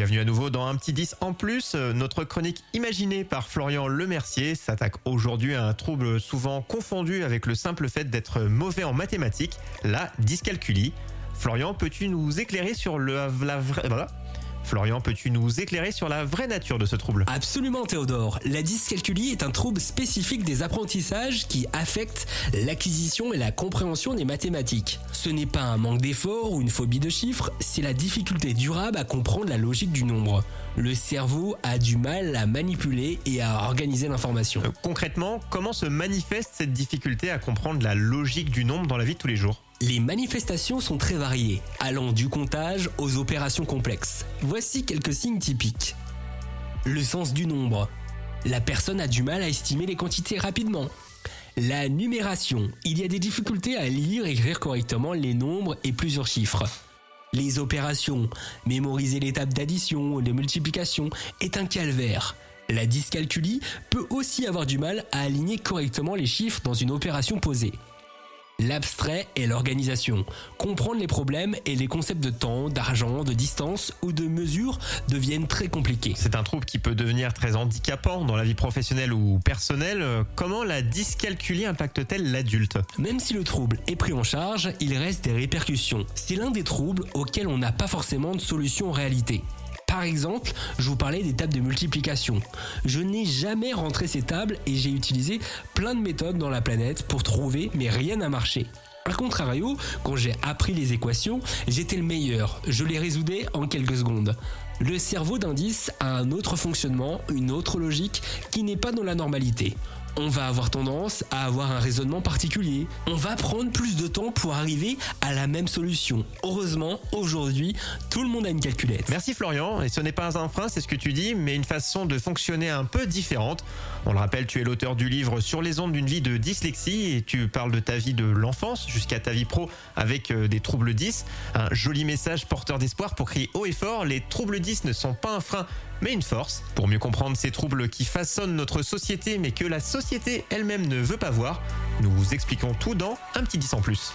Bienvenue à nouveau dans un petit 10 en plus. Notre chronique imaginée par Florian Lemercier s'attaque aujourd'hui à un trouble souvent confondu avec le simple fait d'être mauvais en mathématiques, la dyscalculie. Florian, peux-tu nous éclairer sur la vraie nature de ce trouble ? Absolument Théodore, la dyscalculie est un trouble spécifique des apprentissages qui affecte l'acquisition et la compréhension des mathématiques. Ce n'est pas un manque d'effort ou une phobie de chiffres, c'est la difficulté durable à comprendre la logique du nombre. Le cerveau a du mal à manipuler et à organiser l'information. Concrètement, comment se manifeste cette difficulté à comprendre la logique du nombre dans la vie de tous les jours ? Les manifestations sont très variées, allant du comptage aux opérations complexes. Voici quelques signes typiques. Le sens du nombre. La personne a du mal à estimer les quantités rapidement. La numération. Il y a des difficultés à lire et écrire correctement les nombres et plusieurs chiffres. Les opérations. Mémoriser l'étape d'addition ou de multiplication est un calvaire. La dyscalculie peut aussi avoir du mal à aligner correctement les chiffres dans une opération posée. L'abstrait est l'organisation. Comprendre les problèmes et les concepts de temps, d'argent, de distance ou de mesure deviennent très compliqués. C'est un trouble qui peut devenir très handicapant dans la vie professionnelle ou personnelle. Comment la dyscalculie impacte-t-elle l'adulte ? Même si le trouble est pris en charge, il reste des répercussions. C'est l'un des troubles auxquels on n'a pas forcément de solution en réalité. Par exemple, je vous parlais des tables de multiplication. Je n'ai jamais rentré ces tables et j'ai utilisé plein de méthodes dans la planète pour trouver, mais rien n'a marché. A contrario, quand j'ai appris les équations, j'étais le meilleur. Je les résoudais en quelques secondes. Le cerveau d'un 10 a un autre fonctionnement, une autre logique qui n'est pas dans la normalité. On va avoir tendance à avoir un raisonnement particulier. On va prendre plus de temps pour arriver à la même solution. Heureusement, aujourd'hui, tout le monde a une calculette. Merci Florian, et ce n'est pas un frein, c'est ce que tu dis, mais une façon de fonctionner un peu différente. On le rappelle, tu es l'auteur du livre Sur les ondes d'une vie de dyslexie et tu parles de ta vie de l'enfance jusqu'à ta vie pro avec des troubles 10. Un joli message porteur d'espoir pour crier haut et fort, les troubles 10 ne sont pas un frein mais une force. Pour mieux comprendre ces troubles qui façonnent notre société mais que la société elle-même ne veut pas voir, nous vous expliquons tout dans un petit 10 en plus.